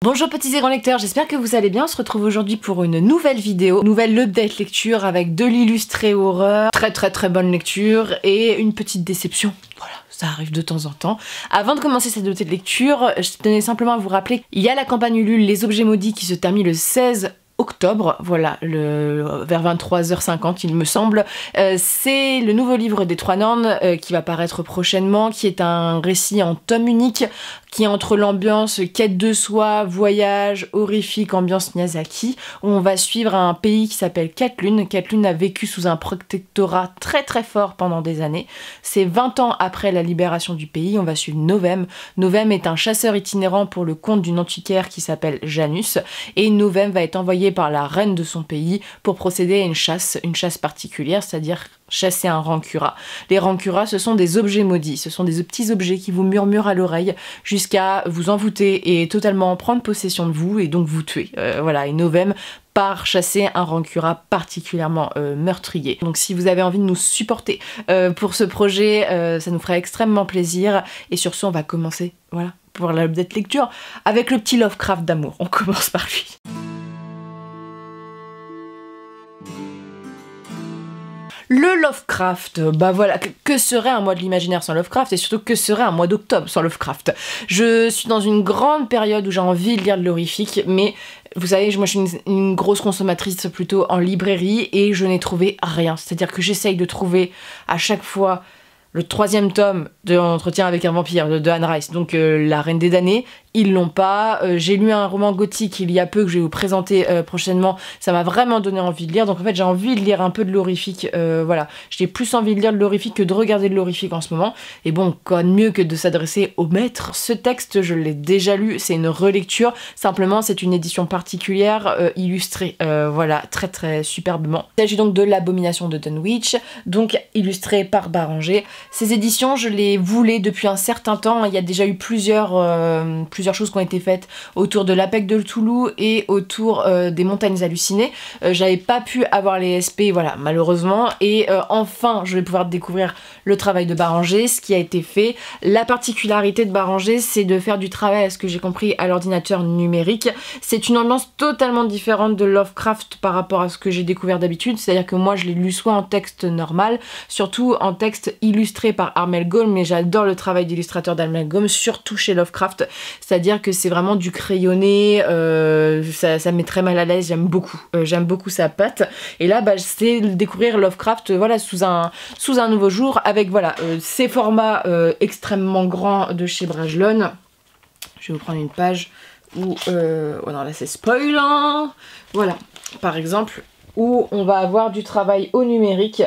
Bonjour petits et grands lecteurs, j'espère que vous allez bien. On se retrouve aujourd'hui pour une nouvelle vidéo, nouvelle update lecture avec de l'illustré horreur, très bonne lecture et une petite déception. Voilà, ça arrive de temps en temps. Avant de commencer cette update lecture, je tenais simplement à vous rappeler, il y a la campagne Ulule Les Objets Maudits qui se termine le 16 octobre, voilà, vers 23h50 il me semble. C'est le nouveau livre des Trois Nornes qui va paraître prochainement, qui est un récit en tome unique, qui est entre l'ambiance quête de soi, voyage, horrifique, ambiance Miyazaki, où on va suivre un pays qui s'appelle Catlune. Catlune a vécu sous un protectorat très fort pendant des années. C'est 20 ans après la libération du pays, on va suivre Novem. Novem est un chasseur itinérant pour le compte d'une antiquaire qui s'appelle Janus, et Novem va être envoyé par la reine de son pays pour procéder à une chasse particulière, c'est-à-dire chasser un rancura. Les rancuras, ce sont des objets maudits, ce sont des petits objets qui vous murmurent à l'oreille jusqu'à vous envoûter et totalement prendre possession de vous et donc vous tuer. Voilà, et Novem part chasser un rancura particulièrement meurtrier. Donc si vous avez envie de nous supporter pour ce projet, ça nous ferait extrêmement plaisir. Et sur ce, on va commencer, voilà, pour l'update lecture, avec le petit Lovecraft d'amour. On commence par lui. Le Lovecraft, bah voilà, que serait un mois de l'imaginaire sans Lovecraft, et surtout que serait un mois d'octobre sans Lovecraft. Je suis dans une grande période où j'ai envie de lire de l'horrifique, mais vous savez, moi je suis une grosse consommatrice plutôt en librairie, et je n'ai trouvé rien. C'est-à-dire que j'essaye de trouver à chaque fois le 3e tome de Entretien avec un vampire de Anne Rice, donc La Reine des damnés. Ils l'ont pas. J'ai lu un roman gothique il y a peu que je vais vous présenter prochainement. Ça m'a vraiment donné envie de lire. Donc en fait j'ai envie de lire un peu de l'horrifique. Voilà, j'ai plus envie de lire de l'horrifique que de regarder de l'horrifique en ce moment. Et bon, quoi de mieux que de s'adresser au maître. Ce texte, je l'ai déjà lu. C'est une relecture. Simplement, c'est une édition particulière illustrée. Voilà, très superbement. Il s'agit donc de L'Abomination de Dunwich, donc illustrée par Baranger. Ces éditions, je les voulais depuis un certain temps. Il y a déjà eu plusieurs choses qui ont été faites autour de l'APEC de Toulouse et autour des Montagnes Hallucinées. J'avais pas pu avoir les SP, voilà, malheureusement. Et enfin, je vais pouvoir découvrir le travail de Baranger, ce qui a été fait. La particularité de Baranger, c'est de faire du travail, à ce que j'ai compris, à l'ordinateur numérique. C'est une ambiance totalement différente de Lovecraft par rapport à ce que j'ai découvert d'habitude. C'est-à-dire que moi, je l'ai lu soit en texte normal, surtout en texte illustré par Armel Gaume, mais j'adore le travail d'illustrateur d'Armel Gaume, surtout chez Lovecraft. C'est-à-dire que c'est vraiment du crayonné, ça me met très mal à l'aise, j'aime beaucoup sa patte. Et là, bah, c'est découvrir Lovecraft, voilà, sous un nouveau jour, avec voilà, ces formats extrêmement grands de chez Brajlon. Je vais vous prendre une page où, oh non, là c'est spoil, hein. Voilà, par exemple, où on va avoir du travail au numérique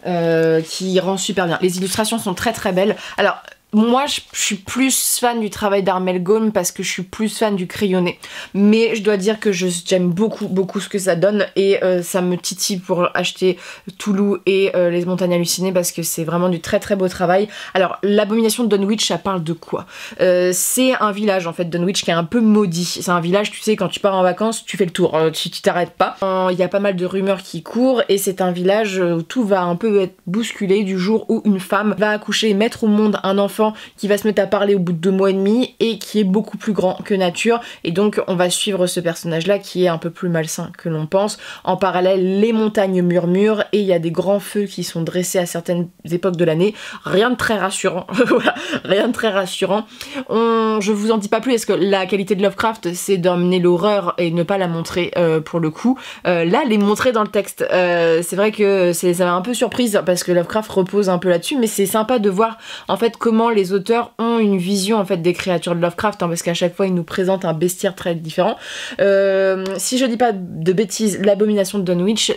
qui rend super bien. Les illustrations sont très belles. Alors, moi, je suis plus fan du travail d'Armel Gaume parce que je suis plus fan du crayonné. Mais je dois dire que j'aime beaucoup ce que ça donne et ça me titille pour acheter Toulouse et les Montagnes Hallucinées parce que c'est vraiment du très beau travail. Alors, L'Abomination de Dunwich, ça parle de quoi? C'est un village, en fait, Dunwich, qui est un peu maudit. C'est un village, tu sais, quand tu pars en vacances, tu fais le tour, tu t'arrêtes pas. Il y a pas mal de rumeurs qui courent et c'est un village où tout va un peu être bousculé du jour où une femme va accoucher et mettre au monde un enfant qui va se mettre à parler au bout de 2 mois et demi et qui est beaucoup plus grand que nature, et donc on va suivre ce personnage là qui est un peu plus malsain que l'on pense. En parallèle, les montagnes murmurent et il y a des grands feux qui sont dressés à certaines époques de l'année. Rien de très rassurant. Voilà, rien de très rassurant. Je vous en dis pas plus parce que la qualité de Lovecraft, c'est d'emmener l'horreur et ne pas la montrer pour le coup. Là, les montrer dans le texte, c'est vrai que ça m'a un peu surprise parce que Lovecraft repose un peu là-dessus, mais c'est sympa de voir en fait comment les auteurs ont une vision en fait des créatures de Lovecraft, hein, parce qu'à chaque fois ils nous présentent un bestiaire très différent. Si je dis pas de bêtises, L'Abomination de Dunwich,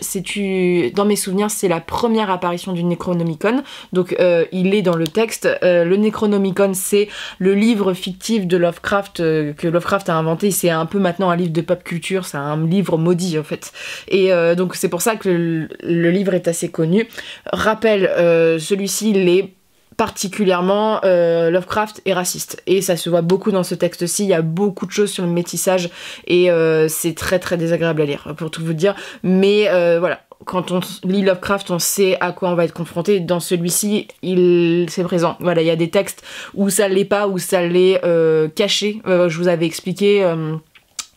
dans mes souvenirs, c'est la première apparition du Necronomicon, donc il est dans le texte. Le Necronomicon, c'est le livre fictif de Lovecraft que Lovecraft a inventé. C'est un peu maintenant un livre de pop culture, c'est un livre maudit en fait. Et donc c'est pour ça que le livre est assez connu. Rappel, celui-ci, il est particulièrement Lovecraft est raciste et ça se voit beaucoup dans ce texte-ci. Il y a beaucoup de choses sur le métissage et c'est très désagréable à lire pour tout vous dire, mais voilà, quand on lit Lovecraft, on sait à quoi on va être confronté. Dans celui-ci, c'est présent. Voilà, il y a des textes où ça l'est pas, où ça l'est caché. Je vous avais expliqué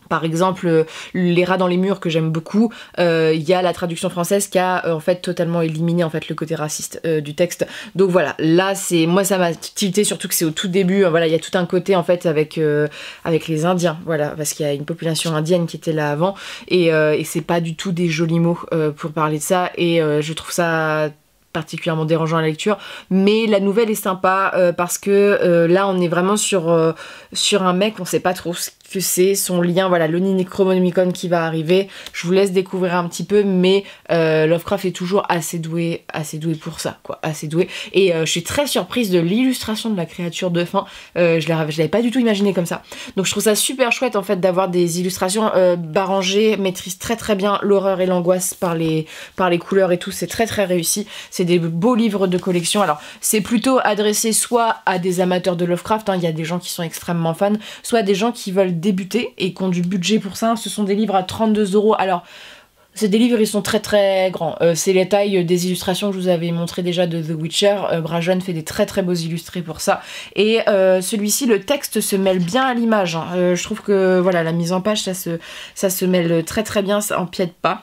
Par exemple, les rats dans les murs que j'aime beaucoup, il y a la traduction française qui a en fait totalement éliminé en fait le côté raciste du texte. Donc voilà, là moi ça m'a tilté, surtout que c'est au tout début. Voilà, il y a tout un côté en fait avec les Indiens, voilà, parce qu'il y a une population indienne qui était là avant et c'est pas du tout des jolis mots pour parler de ça et je trouve ça particulièrement dérangeant à la lecture, mais la nouvelle est sympa parce que là on est vraiment sur un mec, on sait pas trop ce que c'est, son lien, voilà, le Necronomicon qui va arriver, je vous laisse découvrir un petit peu, mais Lovecraft est toujours assez doué pour ça, quoi, assez doué, et je suis très surprise de l'illustration de la créature de fin, je l'avais pas du tout imaginé comme ça, donc je trouve ça super chouette en fait d'avoir des illustrations. Barranger maîtrise très très bien l'horreur et l'angoisse par les couleurs et tout, c'est très très réussi, c'est des beaux livres de collection. Alors c'est plutôt adressé soit à des amateurs de Lovecraft, il y a des gens qui sont extrêmement fans, soit des gens qui veulent débuter et qui ont du budget pour ça. Ce sont des livres à 32 €. Alors c'est des livres, ils sont très très grands. C'est les tailles des illustrations que je vous avais montré déjà de The Witcher. Brajon fait des très très beaux illustrés pour ça. Et celui-ci, le texte se mêle bien à l'image. Je trouve que voilà, la mise en page, ça se mêle très très bien, ça empiète pas.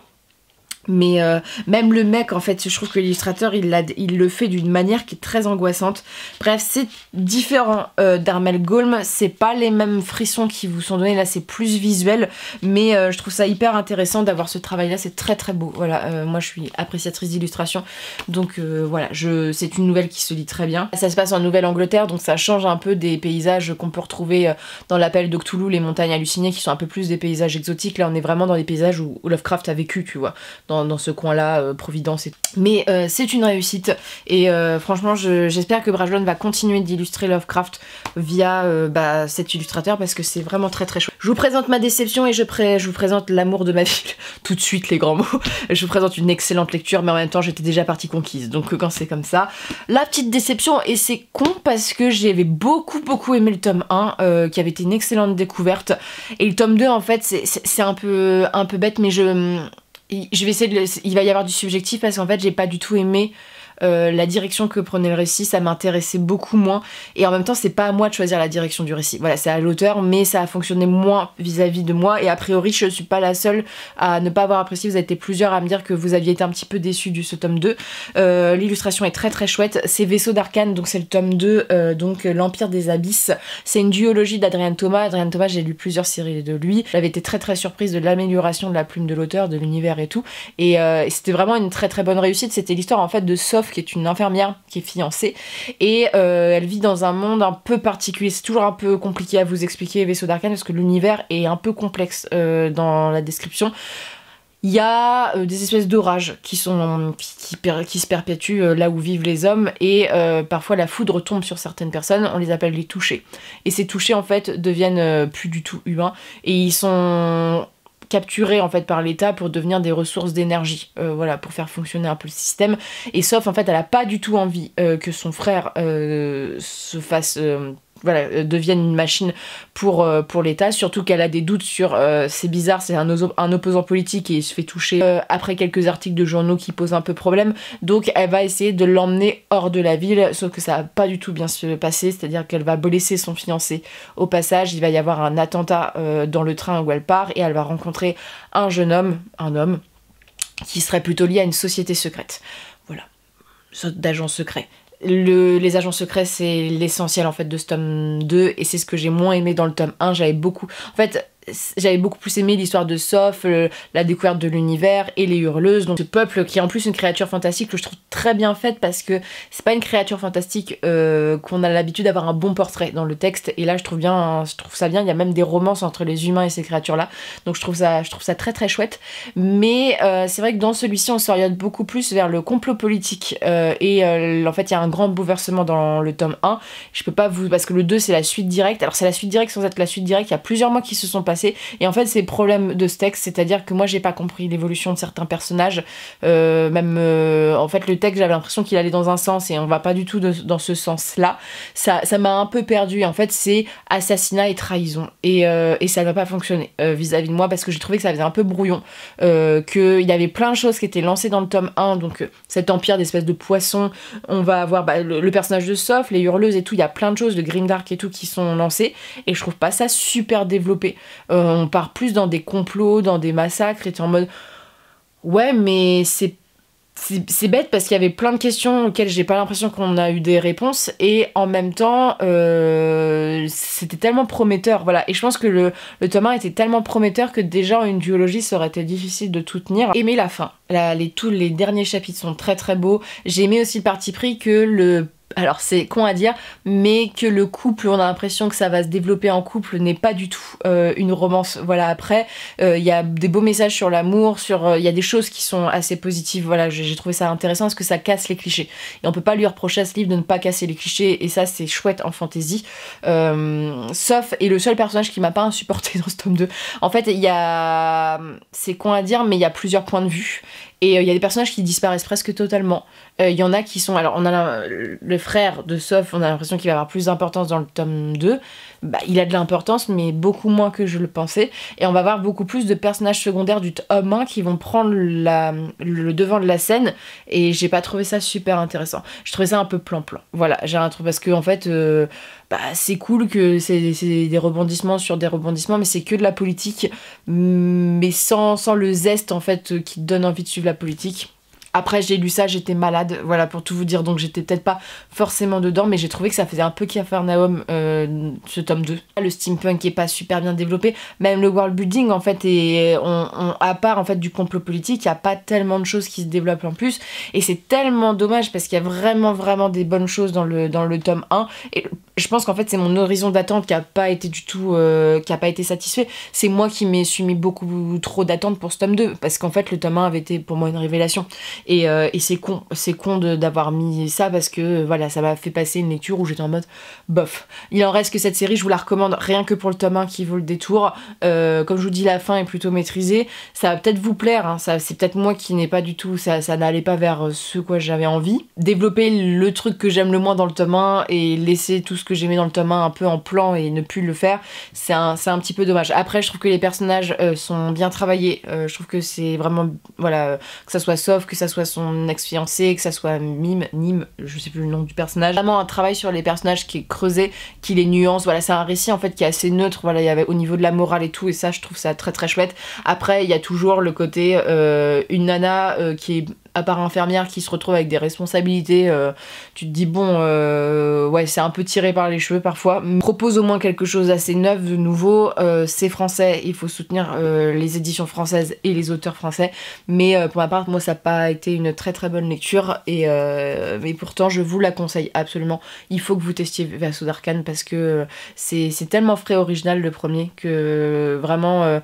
Mais même le mec, en fait, je trouve que l'illustrateur, il le fait d'une manière qui est très angoissante. Bref, c'est différent d'Armel Golm, c'est pas les mêmes frissons qui vous sont donnés, là c'est plus visuel, mais je trouve ça hyper intéressant d'avoir ce travail-là, c'est très très beau. Voilà, moi je suis appréciatrice d'illustration, donc voilà, c'est une nouvelle qui se lit très bien. Ça se passe en Nouvelle-Angleterre, donc ça change un peu des paysages qu'on peut retrouver dans l'Appel de Cthulhu, les montagnes hallucinées, qui sont un peu plus des paysages exotiques. Là on est vraiment dans des paysages où Lovecraft a vécu, tu vois, dans ce coin-là, Providence et tout. Mais c'est une réussite et franchement j'espère que Brajon va continuer d'illustrer Lovecraft via cet illustrateur parce que c'est vraiment très très chouette. Je vous présente ma déception et je vous présente l'amour de ma ville. Tout de suite les grands mots. Je vous présente une excellente lecture mais en même temps j'étais déjà partie conquise, donc quand c'est comme ça. La petite déception, et c'est con parce que j'avais beaucoup aimé le tome 1 qui avait été une excellente découverte, et le tome 2 en fait c'est un peu bête, mais je vais essayer il va y avoir du subjectif parce qu'en fait j'ai pas du tout aimé la direction que prenait le récit, ça m'intéressait beaucoup moins, et en même temps c'est pas à moi de choisir la direction du récit, voilà, c'est à l'auteur, mais ça a fonctionné moins vis-à-vis de moi, et a priori je suis pas la seule à ne pas avoir apprécié, vous avez été plusieurs à me dire que vous aviez été un petit peu déçus de ce tome 2. L'illustration est très très chouette, c'est Vaisseau d'Arcane, donc c'est le tome 2, donc l'Empire des Abysses, c'est une duologie d'Adrien Thomas. Adrien Thomas, j'ai lu plusieurs séries de lui, j'avais été très très surprise de l'amélioration de la plume de l'auteur, de l'univers et tout, et c'était vraiment une très très bonne réussite. C'était l'histoire en fait de Soph, qui est une infirmière qui est fiancée, et elle vit dans un monde un peu particulier. C'est toujours un peu compliqué à vous expliquer Vaisseau d'Arcane parce que l'univers est un peu complexe dans la description. Il y a des espèces d'orages qui se perpétuent là où vivent les hommes, et parfois la foudre tombe sur certaines personnes, on les appelle les touchés. Et ces touchés en fait deviennent plus du tout humains, et ils sont capturés en fait par l'État pour devenir des ressources d'énergie, voilà, pour faire fonctionner un peu le système. Et sauf en fait elle a pas du tout envie que son frère se fasse devienne une machine pour l'État, surtout qu'elle a des doutes sur c'est bizarre, c'est un opposant politique et il se fait toucher après quelques articles de journaux qui posent un peu problème, donc elle va essayer de l'emmener hors de la ville, sauf que ça va pas du tout bien se passer, c'est-à-dire qu'elle va blesser son fiancé au passage, il va y avoir un attentat dans le train où elle part, et elle va rencontrer un homme qui serait plutôt lié à une société secrète, voilà, sorte d'agent secret. Les agents secrets, c'est l'essentiel en fait de ce tome 2, et c'est ce que j'ai moins aimé dans le tome 1. J'avais beaucoup plus aimé l'histoire de Soph, la découverte de l'univers et les hurleuses, donc ce peuple qui est en plus une créature fantastique que je trouve très bien faite, parce que c'est pas une créature fantastique qu'on a l'habitude d'avoir un bon portrait dans le texte, et là je trouve ça bien, il y a même des romances entre les humains et ces créatures là, donc je trouve ça très très chouette. Mais c'est vrai que dans celui-ci on s'oriente beaucoup plus vers le complot politique, et en fait il y a un grand bouleversement dans le tome 1, je peux pas parce que le 2 c'est la suite directe, alors c'est la suite directe sans être la suite directe, il y a plusieurs mois qui se sont passés, et en fait c'est le problème de ce texte, c'est-à-dire que moi j'ai pas compris l'évolution de certains personnages, en fait le texte j'avais l'impression qu'il allait dans un sens et on va pas du tout dans ce sens-là, ça m'a un peu perdu. En fait c'est assassinat et trahison, et ça ne va pas fonctionner vis-à-vis de moi, parce que j'ai trouvé que ça faisait un peu brouillon, qu'il y avait plein de choses qui étaient lancées dans le tome 1, donc cet empire d'espèces de poissons, on va avoir le personnage de Soph, les hurleuses et tout, il y a plein de choses, de grimdark et tout qui sont lancées, et je trouve pas ça super développé. On part plus dans des complots, dans des massacres, et t'es en mode ouais, mais c'est bête parce qu'il y avait plein de questions auxquelles j'ai pas l'impression qu'on a eu des réponses, et en même temps c'était tellement prometteur, voilà. Et je pense que le tome 1 était tellement prometteur que déjà en une duologie ça aurait été difficile de tout tenir. Aimé la fin, tous les derniers chapitres sont très très beaux. J'ai aimé aussi le parti pris que alors c'est con à dire, mais que le couple, on a l'impression que ça va se développer en couple, n'est pas du tout une romance. Voilà, après, il y a des beaux messages sur l'amour, il y a des choses qui sont assez positives. Voilà, j'ai trouvé ça intéressant parce que ça casse les clichés. Et on peut pas lui reprocher à ce livre de ne pas casser les clichés, et ça c'est chouette en fantasy. Sauf, et le seul personnage qui m'a pas insupporté dans ce tome 2, en fait, c'est con à dire, mais il y a plusieurs points de vue. Et il y a des personnages qui disparaissent presque totalement. Il y en a qui sont... Alors, on a le frère de Soph, on a l'impression qu'il va avoir plus d'importance dans le tome 2. Bah, il a de l'importance, mais beaucoup moins que je le pensais. Et on va voir beaucoup plus de personnages secondaires du tome 1 qui vont prendre le devant de la scène. Et j'ai pas trouvé ça super intéressant. Je trouvais ça un peu plan-plan. Voilà, j'ai un truc... Parce que, en fait... c'est cool que c'est des rebondissements sur des rebondissements, mais c'est que de la politique, mais sans le zeste en fait qui te donne envie de suivre la politique. Après j'ai lu ça, j'étais malade, voilà, pour tout vous dire, donc j'étais peut-être pas forcément dedans, mais j'ai trouvé que ça faisait un peu Capharnaüm ce tome 2. Le steampunk est pas super bien développé, même le world building en fait, à part en fait du complot politique, il y a pas tellement de choses qui se développent en plus, et c'est tellement dommage parce qu'il y a vraiment des bonnes choses dans le tome 1, et je pense qu'en fait c'est mon horizon d'attente qui a pas été du tout qui a pas été satisfait. C'est moi qui me suis mis beaucoup trop d'attente pour ce tome 2, parce qu'en fait le tome 1 avait été pour moi une révélation, et c'est con d'avoir mis ça, parce que voilà, ça m'a fait passer une lecture où j'étais en mode bof. Il en reste que cette série, je vous la recommande rien que pour le tome 1 qui vaut le détour. Comme je vous dis, la fin est plutôt maîtrisée, ça va peut-être vous plaire, hein. C'est peut-être moi qui n'ai pas du tout, ça n'allait pas vers ce quoi j'avais envie. Développer le truc que j'aime le moins dans le tome 1 et laisser tout ce que j'aimais dans le tome 1 un peu en plan et ne plus le faire, c'est un petit peu dommage. Après je trouve que les personnages sont bien travaillés, je trouve que c'est vraiment, voilà, que ça soit Soph, que ça soit son ex-fiancé, que ça soit Nîmes, je sais plus le nom du personnage. Vraiment un travail sur les personnages qui est creusé, qui les nuance, voilà, c'est un récit en fait qui est assez neutre, voilà, il y avait au niveau de la morale et tout, et ça je trouve ça très très chouette. Après il y a toujours le côté une nana qui est à part infirmière qui se retrouve avec des responsabilités, tu te dis bon ouais, c'est un peu tiré par les cheveux parfois. Propose au moins quelque chose d'assez neuf, de nouveau, c'est français, il faut soutenir les éditions françaises et les auteurs français, mais pour ma part moi ça n'a pas été une très très bonne lecture, mais pourtant je vous la conseille absolument. Il faut que vous testiez Vassaux d'Arcane parce que c'est tellement frais original le premier que vraiment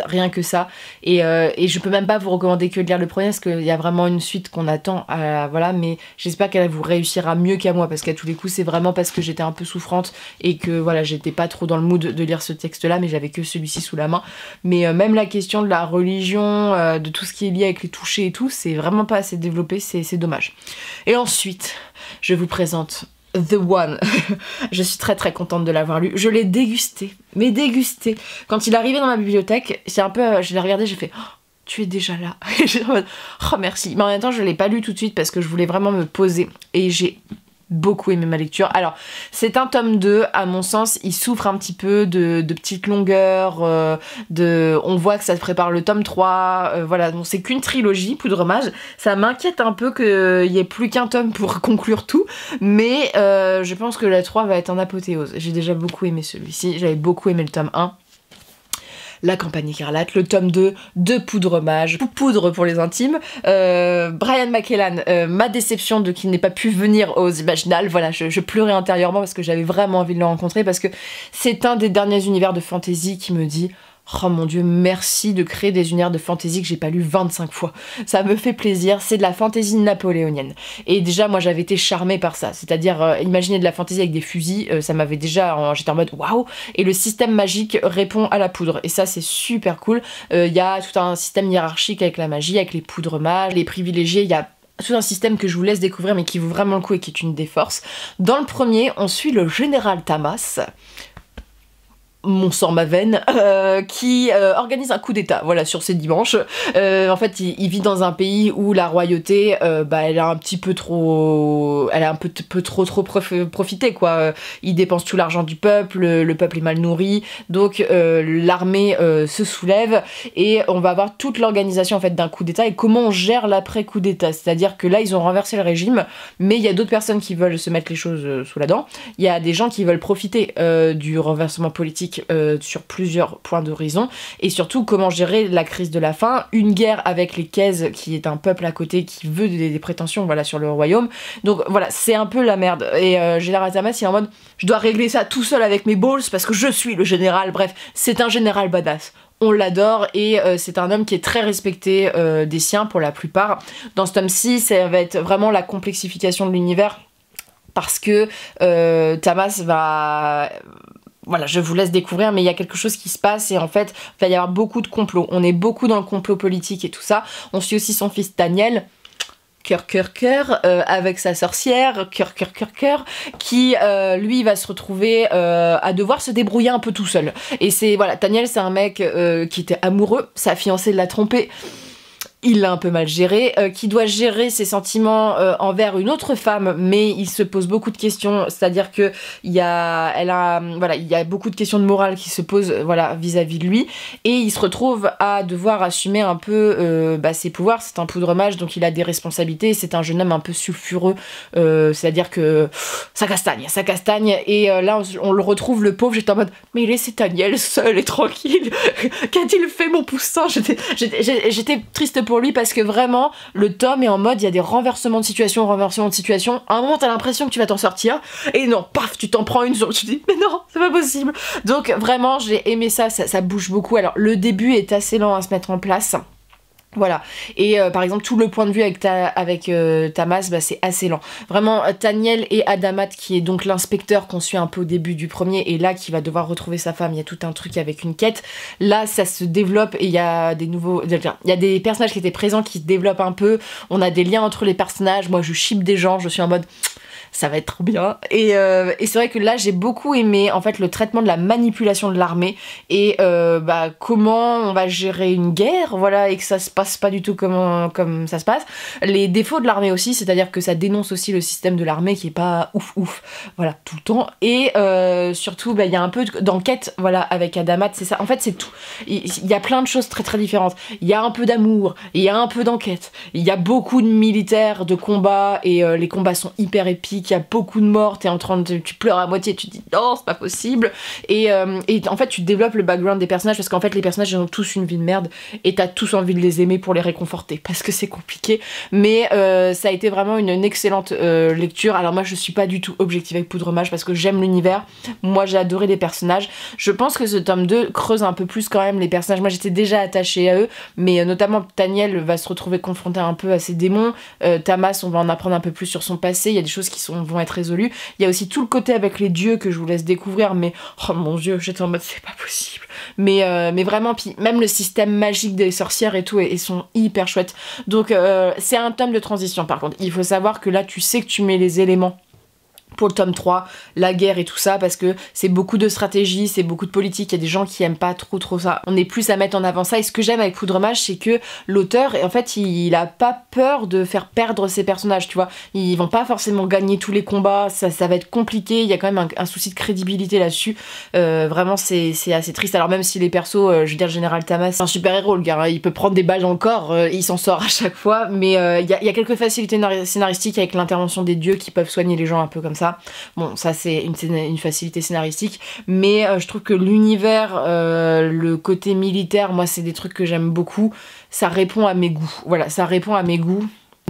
rien que ça, et je peux même pas vous recommander que de lire le premier parce qu'il y a vraiment une suite qu'on attend, voilà, mais j'espère qu'elle vous réussira mieux qu'à moi, parce qu'à tous les coups c'est vraiment parce que j'étais un peu souffrante et que voilà, j'étais pas trop dans le mood de lire ce texte là, mais j'avais que celui-ci sous la main. Mais même la question de la religion, de tout ce qui est lié avec les touchés et tout, c'est vraiment pas assez développé, c'est dommage. Et ensuite je vous présente The One. Je suis très très contente de l'avoir lu. Je l'ai dégusté, mais dégusté. Quand il est arrivé dans ma bibliothèque, c'est un peu, je l'ai regardé, j'ai fait oh, tu es déjà là. Et j'étais en mode oh merci. Mais en même temps, je l'ai pas lu tout de suite parce que je voulais vraiment me poser, et j'ai beaucoup aimé ma lecture. Alors c'est un tome 2, à mon sens il souffre un petit peu de petites longueurs, on voit que ça se prépare le tome 3, voilà, donc c'est qu'une trilogie, Poudremage. Ça m'inquiète un peu qu'il y ait plus qu'un tome pour conclure tout, mais je pense que la 3 va être en apothéose. J'ai déjà beaucoup aimé celui-ci, j'avais beaucoup aimé le tome 1. La Campagne écarlate, le tome 2 de Poudremage, poudre pour les intimes. Brian McKellan, ma déception de qu'il n'ait pas pu venir aux Imaginales, voilà, je pleurais intérieurement parce que j'avais vraiment envie de le rencontrer, parce que c'est un des derniers univers de fantasy qui me dit oh mon dieu, merci de créer des univers de fantasy que j'ai pas lu 25 fois. Ça me fait plaisir, c'est de la fantasy napoléonienne. Et déjà, moi j'avais été charmée par ça. C'est-à-dire, imaginer de la fantasy avec des fusils, ça m'avait déjà... J'étais en mode waouh. Et le système magique répond à la poudre. Et ça, c'est super cool. Il y a tout un système hiérarchique avec la magie, avec les poudres mages, les privilégiés, il y a tout un système que je vous laisse découvrir, mais qui vaut vraiment le coup et qui est une des forces. Dans le premier, on suit le général Tamas. mon sang, ma veine, qui organise un coup d'état, voilà, sur ces dimanches. En fait, il vit dans un pays où la royauté, elle a un petit peu trop... Elle a un peu trop profité, quoi. Il dépense tout l'argent du peuple, le peuple est mal nourri, donc l'armée se soulève, et on va avoir toute l'organisation, en fait, d'un coup d'état, et comment on gère l'après-coup d'état. C'est-à-dire que là, ils ont renversé le régime, mais il y a d'autres personnes qui veulent se mettre les choses sous la dent. Il y a des gens qui veulent profiter du renversement politique sur plusieurs points d'horizon, et surtout comment gérer la crise de la faim, une guerre avec les Kez qui est un peuple à côté qui veut des prétentions, voilà, sur le royaume. Donc voilà, c'est un peu la merde, et Général Tamas il est en mode je dois régler ça tout seul avec mes balls parce que je suis le général. Bref, c'est un général badass. On l'adore, et c'est un homme qui est très respecté des siens pour la plupart. Dans ce tome-ci, ça va être vraiment la complexification de l'univers, parce que Tamas va... Voilà, je vous laisse découvrir, mais il y a quelque chose qui se passe, et en fait, il va y avoir beaucoup de complots. On est beaucoup dans le complot politique et tout ça. On suit aussi son fils Daniel, cœur, avec sa sorcière, cœur, qui lui va se retrouver à devoir se débrouiller un peu tout seul. Et c'est, voilà, Daniel, c'est un mec qui était amoureux, sa fiancée l'a trompé. Il l'a un peu mal géré, qui doit gérer ses sentiments envers une autre femme, mais il se pose beaucoup de questions, c'est-à-dire que il y a beaucoup de questions de morale qui se posent, voilà, vis-à-vis de lui, et il se retrouve à devoir assumer un peu ses pouvoirs. C'est un poudre-mage, donc il a des responsabilités, c'est un jeune homme un peu sulfureux, c'est-à-dire que ça castagne, et là on le retrouve, le pauvre, j'étais en mode mais laissez Daniel seul et tranquille, qu'a-t-il fait mon poussin? J'étais triste pour lui, parce que vraiment le tome est en mode il y a des renversements de situation, à un moment t'as l'impression que tu vas t'en sortir, et non, paf, tu t'en prends une sur, tu te dis mais non, c'est pas possible. Donc vraiment j'ai aimé ça bouge beaucoup. Alors le début est assez lent à se mettre en place, voilà, et par exemple tout le point de vue avec Tamas, c'est assez lent. Vraiment, Daniel et Adamat, qui est donc l'inspecteur qu'on suit un peu au début du premier, et là qui va devoir retrouver sa femme, il y a tout un truc avec une quête. Là ça se développe, et il y a des personnages qui étaient présents qui se développent un peu, on a des liens entre les personnages, moi je ship des gens, je suis en mode... ça va être trop bien. Et c'est vrai que là j'ai beaucoup aimé en fait le traitement de la manipulation de l'armée, et comment on va gérer une guerre, voilà, et que ça se passe pas du tout comme ça se passe. Les défauts de l'armée aussi, c'est-à-dire que ça dénonce aussi le système de l'armée qui est pas ouf, voilà, tout le temps. Et surtout il y a un peu d'enquête, voilà, avec Adamat, c'est ça. En fait c'est tout. Il y a plein de choses très très différentes. Il y a un peu d'amour, il y a un peu d'enquête, il y a beaucoup de militaires, de combats, et les combats sont hyper épiques. Il y a beaucoup de morts, tu pleures à moitié, tu te dis non, c'est pas possible. Et en fait, tu développes le background des personnages, parce qu'en fait, les personnages ils ont tous une vie de merde, et t'as tous envie de les aimer pour les réconforter, parce que c'est compliqué. Mais ça a été vraiment une excellente lecture. Alors, moi, je suis pas du tout objective avec Poudre-Mage, parce que j'aime l'univers. Moi, j'ai adoré les personnages. Je pense que ce tome 2 creuse un peu plus quand même les personnages. Moi, j'étais déjà attachée à eux, mais notamment Daniel va se retrouver confronté un peu à ses démons. Tamas, on va en apprendre un peu plus sur son passé. Il y a des choses qui vont être résolues. Il y a aussi tout le côté avec les dieux que je vous laisse découvrir, mais oh mon dieu, j'étais en mode c'est pas possible. Mais vraiment, puis même le système magique des sorcières et tout, ils sont hyper chouettes. Donc c'est un tome de transition par contre. Il faut savoir que là, tu sais que tu mets les éléments pour le tome 3, la guerre et tout ça, parce que c'est beaucoup de stratégie, c'est beaucoup de politique, il y a des gens qui aiment pas trop ça. On est plus à mettre en avant ça, et ce que j'aime avec Poudre-Mage, c'est que l'auteur, en fait, il a pas peur de faire perdre ses personnages, tu vois. Ils vont pas forcément gagner tous les combats, ça va être compliqué, il y a quand même un souci de crédibilité là-dessus. Vraiment, c'est assez triste. Alors même si les persos, je veux dire, le général Tamas, c'est un super-héros, le gars, hein, il peut prendre des balles dans le corps, il s'en sort à chaque fois, mais il y a quelques facilités scénaristiques avec l'intervention des dieux qui peuvent soigner les gens un peu comme ça. Bon, ça c'est une facilité scénaristique, mais je trouve que l'univers, le côté militaire, moi c'est des trucs que j'aime beaucoup, ça répond à mes goûts, voilà, ça répond à mes goûts.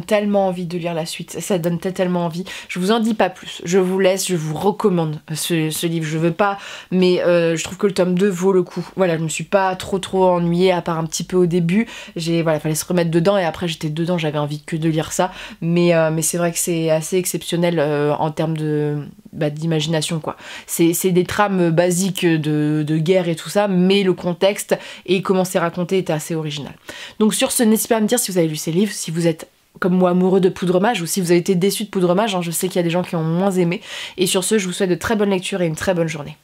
Tellement envie de lire la suite, ça donne tellement envie. Je vous en dis pas plus, je vous laisse, je vous recommande ce livre. Je veux pas, mais je trouve que le tome 2 vaut le coup. Voilà, je me suis pas trop ennuyée, à part un petit peu au début. Voilà, fallait se remettre dedans, et après j'étais dedans, j'avais envie que de lire ça. Mais c'est vrai que c'est assez exceptionnel en termes d'imagination, quoi. C'est des trames basiques de guerre et tout ça, mais le contexte et comment c'est raconté est assez original. Donc sur ce, n'hésitez pas à me dire si vous avez lu ces livres, si vous êtes comme moi amoureux de Poudre-Mage, ou si vous avez été déçu de Poudre-Mage, hein, je sais qu'il y a des gens qui ont moins aimé. Et sur ce, je vous souhaite de très bonnes lectures et une très bonne journée.